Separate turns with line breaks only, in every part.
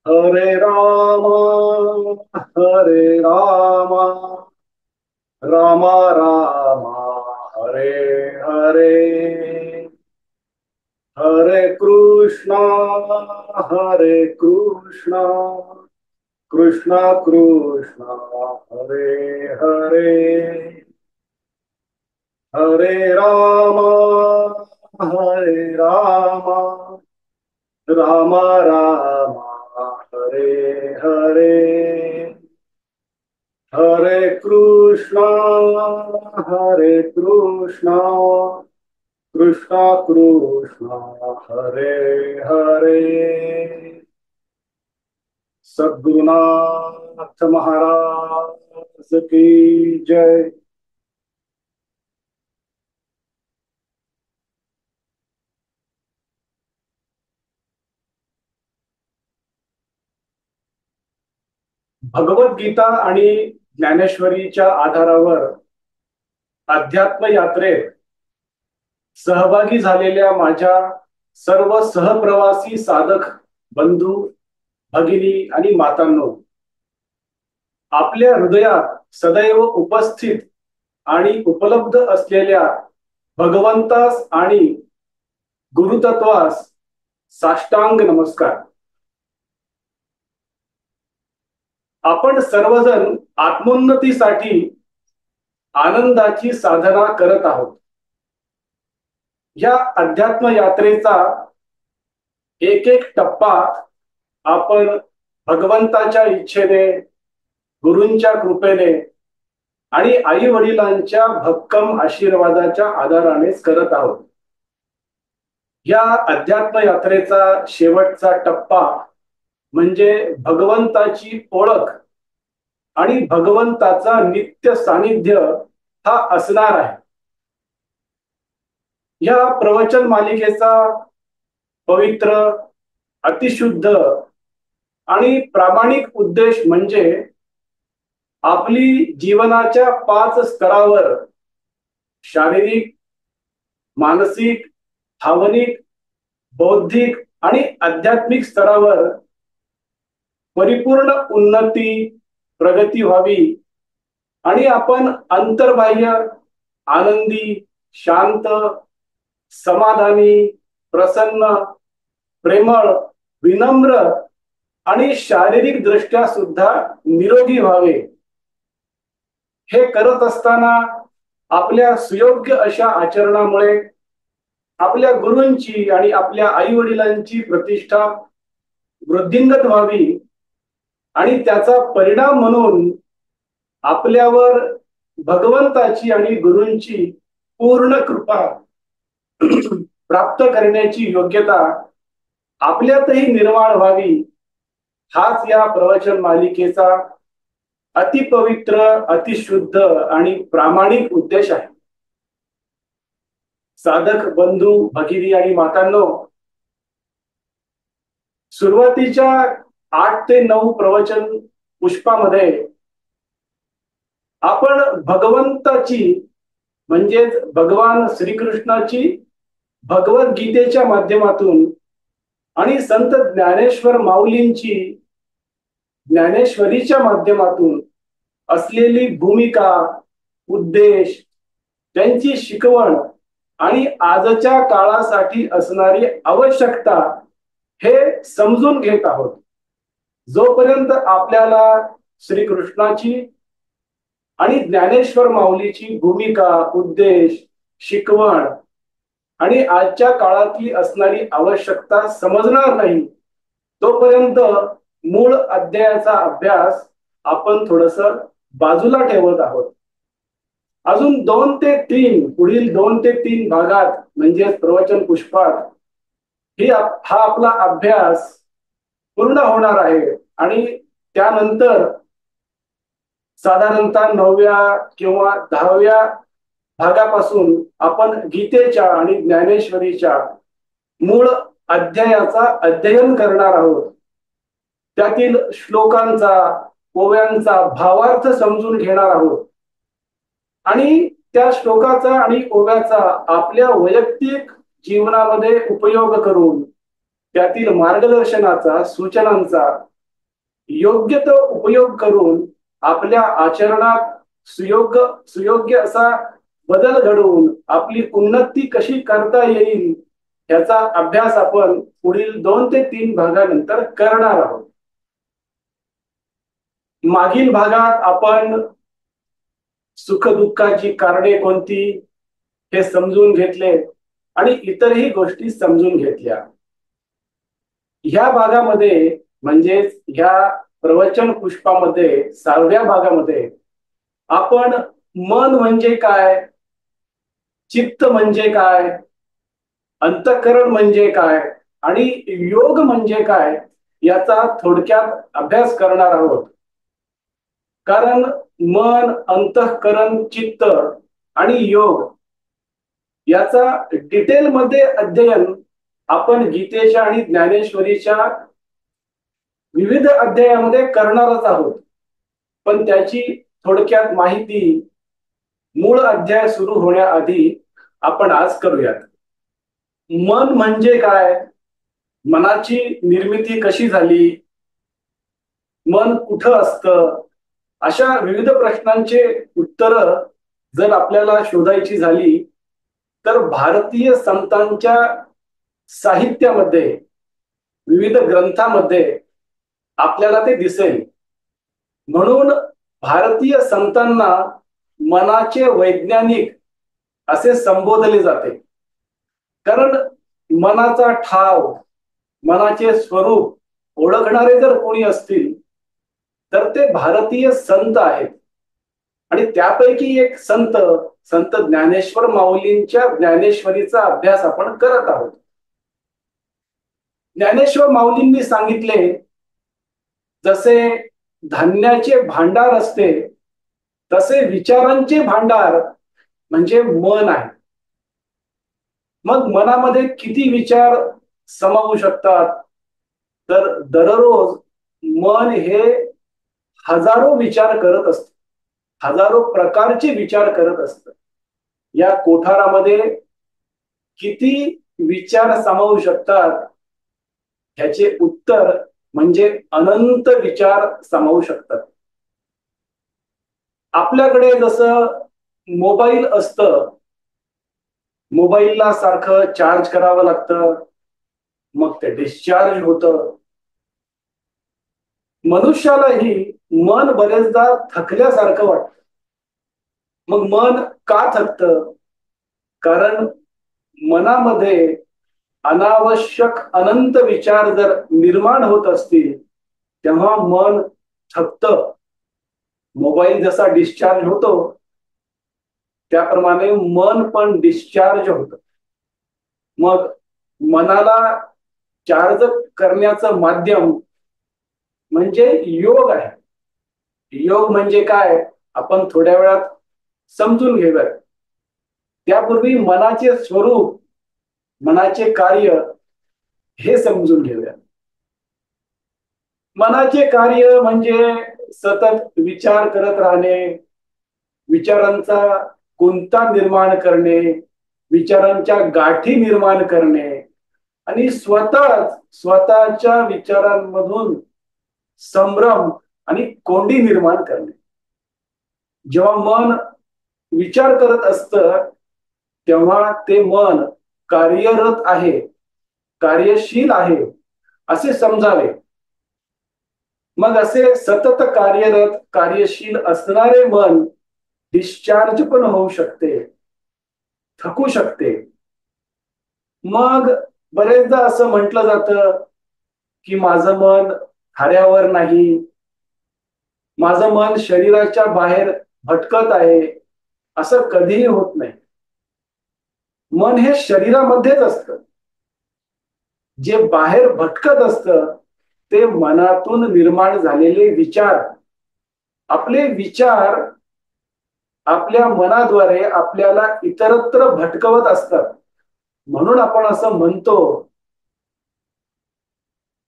हरे राम हरे राम राम राम हरे हरे हरे कृष्णा कृष्णा कृष्णा हरे हरे हरे राम राम राम हरे हरे हरे कृष्णा कृष्णा कृष्णा हरे हरे सद्गुरुनाथ महाराज की जय। भगवद्गीता आणि ज्ञानेश्वरीच्या आधारावर अध्यात्म यात्रेत सहभागी झालेल्या माझ्या सर्व सहप्रवासी साधक बंधू भगिनी आणि मातांनो, आपल्या हृदयात सदैव उपस्थित आणि उपलब्ध असलेल्या भगवंतास आणि गुरुतत्वास साष्टांग नमस्कार। आपण सर्वजण आत्मोन्नतीसाठी आनंदाची साधना करत आहोत। या अध्यात्म यात्रेचा एक एक टप्पा आपण भगवंताच्या इच्छेने, गुरूंच्या कृपेने आणि आई वडिलांच्या भक्कम आशीर्वादाच्या आधारानेच करत आहोत। या अध्यात्म यात्रेचा शेवटचा टप्पा म्हणजे भगवंताची ओळख आणि भगवंताचा नित्य सानिध्य हा असणार आहे। या प्रवचन मालिकेचा पवित्र, अतिशुद्ध आणि प्रामाणिक उद्देश म्हणजे आपली जीवनाच्या 5 स्तरावर शारीरिक, मानसिक, भावनिक, बौद्धिक आणि आध्यात्मिक स्तरावर परिपूर्ण उन्नती, प्रगती व्हावी आणि आपण अंतर्बाह्य आनंदी, शांत, समाधानी, प्रसन्न, प्रेमळ, विनम्र आणि शारीरिक दृष्ट्या सुद्धा निरोगी व्हावे। हे करत असताना आपल्या सुयोग्य अशा आचरणामुळे आपल्या गुरूंची आणि आपल्या आई वडिलांची प्रतिष्ठा वृद्धिंगत व्हावी आणि त्याचा परिणाम म्हणून आपल्यावर भगवंताची आणि गुरूंची पूर्ण कृपा प्राप्त करण्याची योग्यता आपल्यातही निर्माण व्हावी, हाच या प्रवचन मालिकेचा अतिपवित्र, अतिशुद्ध आणि प्रामाणिक उद्देश आहे। साधक बंधू भगिनी आणि मातांनो, सुरुवातीच्या 8 ते 9 प्रवचन पुष्पामध्ये आपण भगवंताची म्हणजेच भगवान श्रीकृष्णाची भगवद्गीतेच्या माध्यमातून आणि संत ज्ञानेश्वर माऊलींची ज्ञानेश्वरीच्या माध्यमातून असलेली भूमिका, उद्देश, त्यांची शिकवण आणि आजच्या काळासाठी असणारी आवश्यकता हे समजून घेत आहोत। जोपर्यंत आपल्याला श्रीकृष्णाची आणि ज्ञानेश्वर माऊलीची भूमिका, उद्देश, शिकवण आणि आजच्या काळातली असणारी आवश्यकता समजणार नाही, तोपर्यंत मूळ अध्यायाचा अभ्यास आपण थोडस बाजूला ठेवत आहोत। अजून 2 ते 3 पुढील 2 ते 3 भागात म्हणजे प्रवचन पुष्पात हा आपला अभ्यास पूर्ण होणार आहे आणि त्यानंतर साधारणतः 9व्या किंवा 10व्या भागापासून आपण गीतेच्या आणि ज्ञानेश्वरीच्या मूळ अध्यायाचा अध्ययन करणार आहोत। त्यातील श्लोकांचा, ओव्यांचा भावार्थ समजून घेणार आहोत आणि त्या श्लोकाचा आणि ओव्याचा आपल्या वैयक्तिक जीवनामध्ये उपयोग करून त्यातील मार्गदर्शनाचा, सूचनांचा योग्य तो उपयोग करून आपल्या आचरणात सुयोग्य सुयोग्य असा बदल घडवून आपली उन्नती कशी करता येईल याचा अभ्यास आपण पुढील 2 ते 3 भागानंतर करणार आहोत. मागील भागात आपण सुखदुःखाची कारणे कोणती हे समजून घेतले आणि इतरही गोष्टी समजून घेतल्या. ह्या भागामध्ये म्हणजेच ह्या प्रवचन पुष्पामध्ये 6व्या भागामध्ये आपण मन म्हणजे काय, चित्त म्हणजे काय, अंतःकरण म्हणजे काय आणि योग म्हणजे काय याचा थोडक्यात अभ्यास करणार आहोत. कारण मन, अंतःकरण, चित्त आणि योग याचा डिटेलमध्ये अध्ययन आपण गीतेच्या आणि ज्ञानेश्वरीच्या विविध अध्यायामध्ये करणारच आहोत. पण त्याची थोडक्यात माहिती मूळ अध्याय सुरू होण्याआधी आपण आज करूयात. मन म्हणजे काय, मनाची निर्मिती कशी झाली, मन कुठं असतं, अशा विविध प्रश्नांचे उत्तर जर आपल्याला शोधायची झाली तर भारतीय संतांच्या साहित्यामध्ये विविध ग्रंथामध्ये आपल्याला ते दिसेल. म्हणून भारतीय संतांना मनाचे वैज्ञानिक असे संबोधले जाते. कारण मनाचा ठाव, मनाचे स्वरूप ओळखणारे जर कोणी असतील तर ते भारतीय संत आहेत. आणि त्यापैकी एक संत संत ज्ञानेश्वर माऊलींच्या ज्ञानेश्वरीचा अभ्यास आपण करत आहोत. ज्ञानेश्वर माऊलींनी सांगितले, जसे धान्याचे भांडार असते तसे विचारांचे भांडार म्हणजे मन आहे. मग मनामध्ये किती विचार समावू शकतात, तर दररोज मन हे हजारो विचार करत असते, हजारो प्रकारचे विचार करत असत. या कोठारामध्ये किती विचार सामावू शकतात ह्याचे उत्तर म्हणजे अनंत विचार सामावू शकतात. आपल्याकडे जसं मोबाईल असतं, मोबाईलला सारखं चार्ज करावं लागतं, मग ते डिस्चार्ज होतं. मनुष्यालाही मन बरेचदा थकल्यासारखं वाटतं. मग मन का थकतं? कारण मनामध्ये अनावश्यक अनंत विचार जर निर्माण होत असतील तेव्हा मन थकतं. मोबाईल जसा डिस्चार्ज होतो त्याप्रमाणे मन पण डिस्चार्ज होतं. मग मनाला चार्ज करण्याचं माध्यम म्हणजे योग आहे. योग म्हणजे काय आपण थोड्या वेळात समजून घेऊयात. त्यापूर्वी मनाचे स्वरूप, मनाचे कार्य हे समजून घेऊया. मनाचे कार्य म्हणजे सतत विचार करत राहणे, विचारांचा गुंता निर्माण करणे, विचारांच्या गाठी निर्माण करणे आणि स्वतःच्या विचारांमधून संभ्रम आणि कोंडी निर्माण करणे. जेव्हा मन विचार करत असतं तेव्हा ते मन कार्यरत आहे, कार्यशील आहे असे समजावे. मग असे सतत कार्यरत कार्यशील असणारे मन डिस्चार्ज पण होऊ शकते, थकू शकते. मग बरेचदा असं म्हटलं जातं की माझं मन थाऱ्यावर नाही, माझं मन शरीराच्या बाहेर भटकत आहे. असं कधीही होत नाही. मन हे शरीरामध्येच असतं. जे बाहेर भटकत असतं ते मनातून निर्माण झालेले विचार. आपले विचार आपल्या मनाद्वारे आपल्याला इतरत्र भटकवत असतात. म्हणून आपण असं म्हणतो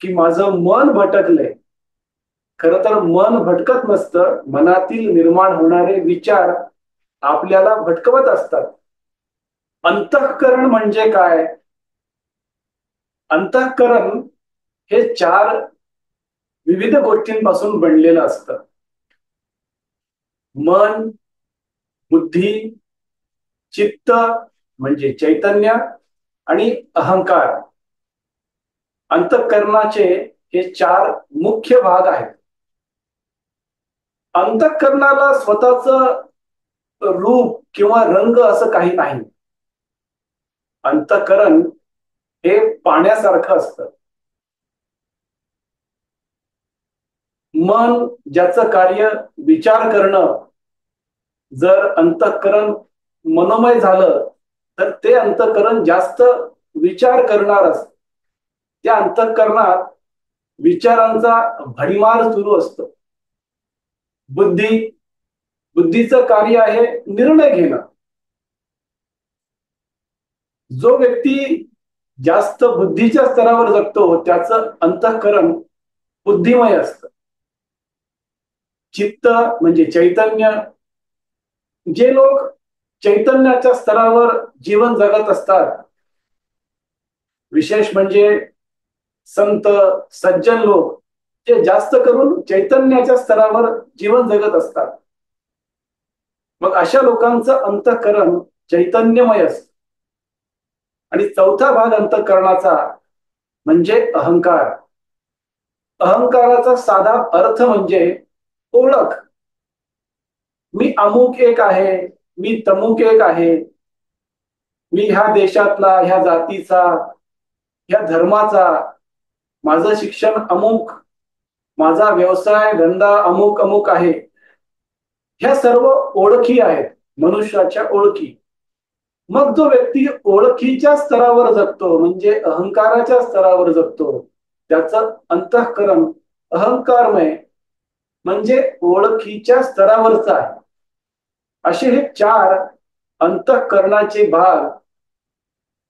की माझं मन भटकलंय. खरं तर मन भटकत नसतं, मनातील निर्माण होणारे विचार आपल्याला भटकवत असतात. अंतःकरण म्हणजे काय? अंतःकरण हे 4 विविध गोष्टींपासून बनलेलं असतं. मन, बुद्धी, चित्त म्हणजे चैतन्य आणि अहंकार, अंतःकरणाचे हे चार मुख्य भाग आहेत. अंतःकरणाला स्वतःच रूप किंवा रंग असं काही नाही. अंतःकरण हे पाण्यासारखं असतं. मन ज्याचं कार्य विचार करणं, जर अंतःकरण मनोमय झालं तर ते अंतःकरण जास्त विचार करणार असतं. त्या अंतःकरणात विचारांचा भडीमार सुरू असतो. बुद्धीचं कार्य आहे निर्णय घेणं. जो व्यक्ती जास्त बुद्धीच्या स्तरावर जगतो त्याचं अंतःकरण बुद्धिमय असतं. चित्त म्हणजे चैतन्य. जे लोक चैतन्याच्या स्तरावर जीवन जगत असतात, विशेष म्हणजे संत सज्जन लोक, जे जास्त करून चैतन्याच्या स्तरावर जीवन जगत असतात, मग अशा लोकांचं अंतःकरण चैतन्यमय असतं. आणि चौथा भाग अंतःकरणाचा म्हणजे अहंकार. अहंकाराचा साधा अर्थ म्हणजे ओळख. मी अमुक एक आहे, मी तमुक एक आहे, मी ह्या देशातला, ह्या जातीचा, ह्या धर्माचा, माझं शिक्षण अमुक, माझा व्यवसाय धंदा अमुक अमुक आहे. ह्या सर्व ओळखी आहेत, मनुष्याच्या ओळखी. मग जो व्यक्ती ओळखीच्या स्तरावर जगतो म्हणजे अहंकाराच्या स्तरावर जगतो, त्याचं अंतःकरण अहंकारमय म्हणजे ओळखीच्या स्तरावरचा आहे. असे हे चार अंतःकरणाचे भाग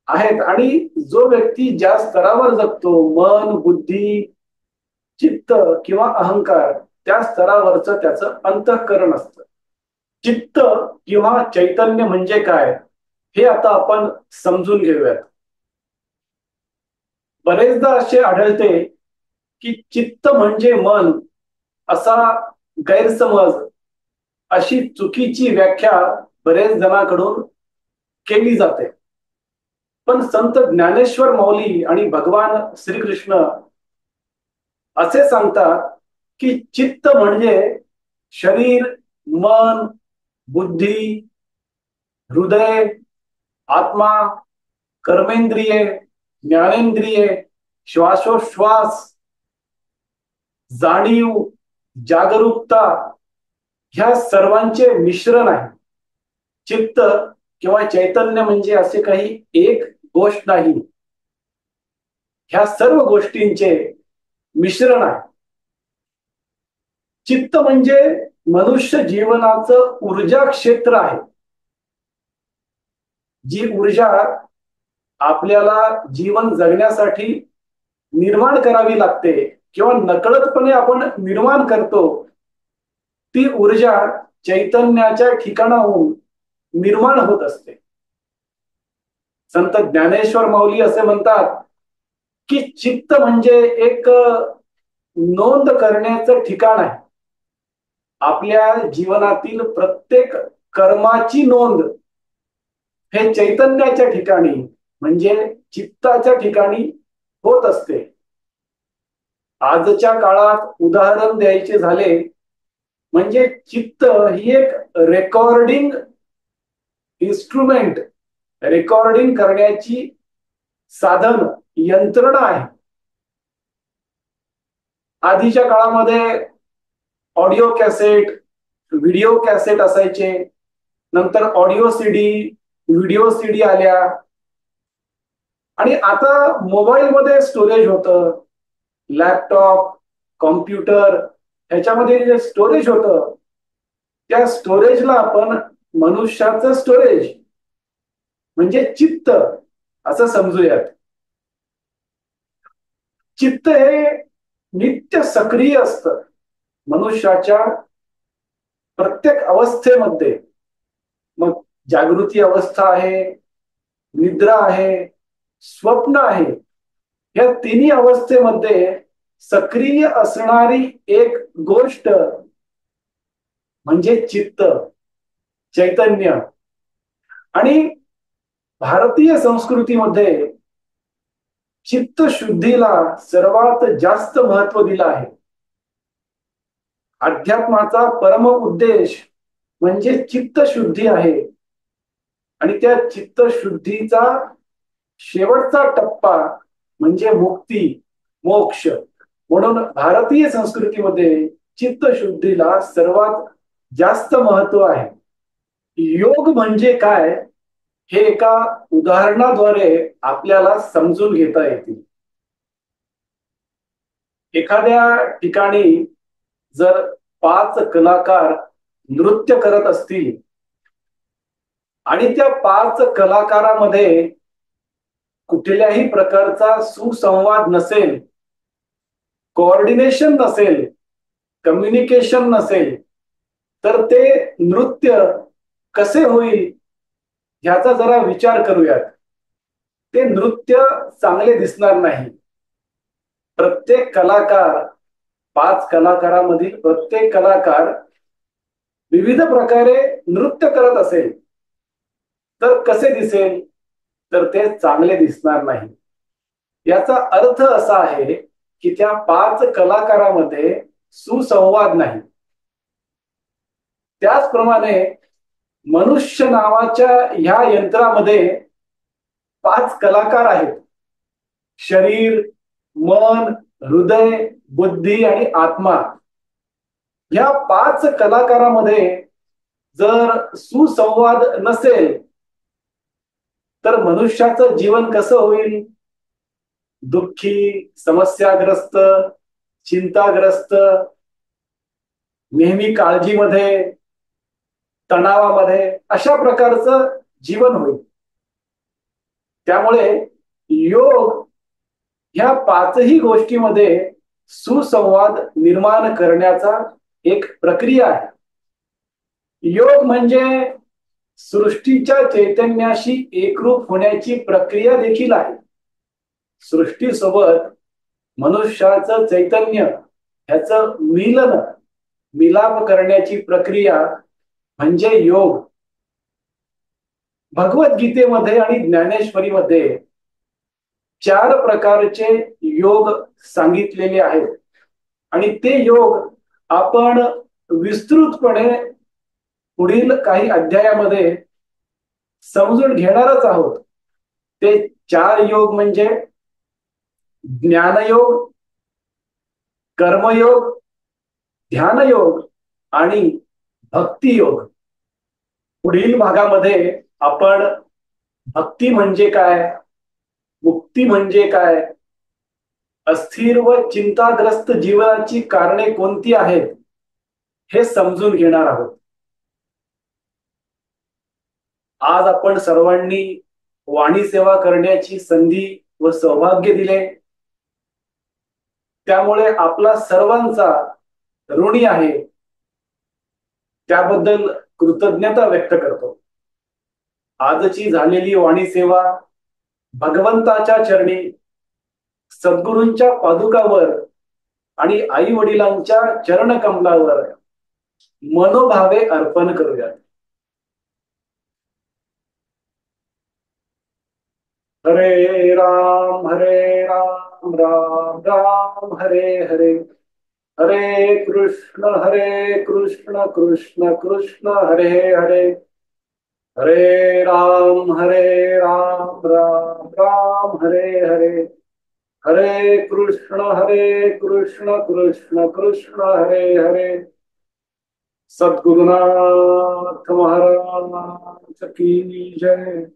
आहेत. आणि जो व्यक्ती ज्या स्तरावर जगतो, मन, बुद्धी, चित्त किंवा अहंकार, त्या स्तरावरचं त्याचं अंतःकरण असतं. चित्त किंवा चैतन्य म्हणजे काय हे आता आपण समजून घेऊयात. बरेचदा असे आढळते की चित्त म्हणजे मन असा गैरसमज, अशी चुकीची व्याख्या बरेच जणांकडून केली जाते. पण संत ज्ञानेश्वर माऊली आणि भगवान श्रीकृष्ण असे सांगतात की चित्त म्हणजे शरीर, मन, बुद्धी, हृदय, आत्मा, कर्मेंद्रिये, ज्ञानेंद्रिये, श्वासोश्वास, जाणीव, जागरूकता ह्या सर्वांचे मिश्रण आहे. चित्त किंवा चैतन्य म्हणजे असे काही एक गोष्ट नाही, ह्या सर्व गोष्टींचे मिश्रण आहे. चित्त म्हणजे मनुष्य जीवनाचं ऊर्जा क्षेत्र आहे. जी ऊर्जा आपल्याला जीवन जगण्यासाठी निर्माण करावी लागते किंवा नकळतपणे आपण निर्माण करतो, ती ऊर्जा चैतन्याच्या ठिकाणाहून निर्माण होत असते. संत ज्ञानेश्वर माऊली असे म्हणतात की चित्त म्हणजे एक नोंद करण्याचं ठिकाण आहे. आपल्या जीवनातील प्रत्येक कर्माची नोंद हे चैतन्याच्या ठिकाणी म्हणजे चित्ताच्या ठिकाणी होत असते. आजच्या काळात उदाहरण द्यायचे झाले म्हणजे चित्त ही एक रेकॉर्डिंग इन्स्ट्रुमेंट, रेकॉर्डिंग करण्याची साधन, यंत्रणा आहे. आधीच्या काळामध्ये ऑडिओ कॅसेट, व्हिडिओ कॅसेट असायचे. नंतर ऑडिओ सीडी, व्हिडिओ सीडी आल्या. आणि आता मोबाईलमध्ये स्टोरेज होतं, लॅपटॉप, कॉम्प्युटर ह्याच्यामध्ये जे स्टोरेज होतं, त्या स्टोरेजला आपण मनुष्याचं स्टोरेज म्हणजे चित्त असं समजूयात. चित्त हे नित्य सक्रिय असतं मनुष्याच्या प्रत्येक अवस्थेमध्ये. मग जागृती अवस्था आहे, निद्रा आहे, स्वप्न आहे. या तिन्ही अवस्थेमध्ये सक्रिय असणारी एक गोष्ट म्हणजे चित्त, चैतन्य. आणि भारतीय संस्कृतीमध्ये चित्त शुद्धीला सर्वात जास्त महत्व दिलं आहे. अध्यात्माचा परम उद्देश म्हणजे चित्त शुद्धी आहे. आणि त्या चित्त शुद्धीचा शेवटचा टप्पा म्हणजे मुक्ती, मोक्ष. म्हणून भारतीय संस्कृतीमध्ये चित्त शुद्धीला सर्वात जास्त महत्व आहे. योग म्हणजे काय हे एका उदाहरणाद्वारे आपल्याला समजून घेता येतील. एखाद्या ठिकाणी जर 5 कलाकार नृत्य करत असतील आणि त्या 5 कलाकारामध्ये कुठल्याही प्रकारचा सुसंवाद नसेल, कोऑर्डिनेशन नसेल, कम्युनिकेशन नसेल, तर ते नृत्य कसे होईल ह्याचा जरा विचार करूयात. ते नृत्य चांगले दिसणार नाही. प्रत्येक कलाकार, 5 कलाकारामधील प्रत्येक कलाकार विविध प्रकारे नृत्य करत असेल तर कसे दिसेल? तर ते चांगले दिसणार नाही. याचा अर्थ असा आहे की त्या 5 कलाकारामध्ये सुसंवाद नाही. त्याचप्रमाणे मनुष्य नावाच्या ह्या यंत्रामध्ये 5 कलाकार आहेत. शरीर, मन, हृदय, बुद्धी आणि आत्मा. या 5 कलाकारामध्ये जर सुसंवाद नसेल तर मनुष्याचं जीवन कसं होईल? दुःखी, समस्याग्रस्त, चिंताग्रस्त, नेहमी काळजीमध्ये, तणावामध्ये, अशा प्रकारचं जीवन होईल. त्यामुळे योग ह्या 5ही गोष्टीमध्ये सुसंवाद निर्माण करण्याचा एक प्रक्रिया आहे. योग म्हणजे सृष्टीच्या चैतन्याशी एकरूप होण्याची प्रक्रिया देखील आहे. सृष्टीसोबत मनुष्याचं चैतन्य ह्याचं मिलाप करण्याची प्रक्रिया म्हणजे योग. भगवद्गीतेमध्ये आणि ज्ञानेश्वरीमध्ये 4 प्रकारचे योग सांगितलेले आहेत. आणि ते योग आपण विस्तृतपणे पुढील काही अध्यायामध्ये समजून घेणारच आहोत. ते 4 योग म्हणजे ज्ञानयोग, कर्मयोग, ध्यानयोग आणि भक्तियोग. पुढील भागामध्ये आपण भक्ती म्हणजे काय, मुक्ती म्हणजे काय, अस्थिर व चिंताग्रस्त जीवनाची कारणे कोणती आहेत हे समजून घेणार आहोत. आज आपण सर्वांनी वाणी सेवा करण्याची संधी व सौभाग्य दिले, त्यामुळे आपला सर्वांचा ऋणी आहे. त्याबद्दल कृतज्ञता व्यक्त करतो. आजची झालेली वाणी सेवा भगवंताच्या चरणी, सद्गुरूंच्या पादुकावर आणि आई वडिलांच्या चरणकमलावर मनोभावे अर्पण करूयात. हरे राम राम राम हरे हरे, हरे कृष्ण कृष्ण कृष्ण हरे हरे, हरे राम राम राम हरे हरे, हरे कृष्ण कृष्ण कृष्ण हरे हरे. सद्गुरुनाथ महाराज की जय.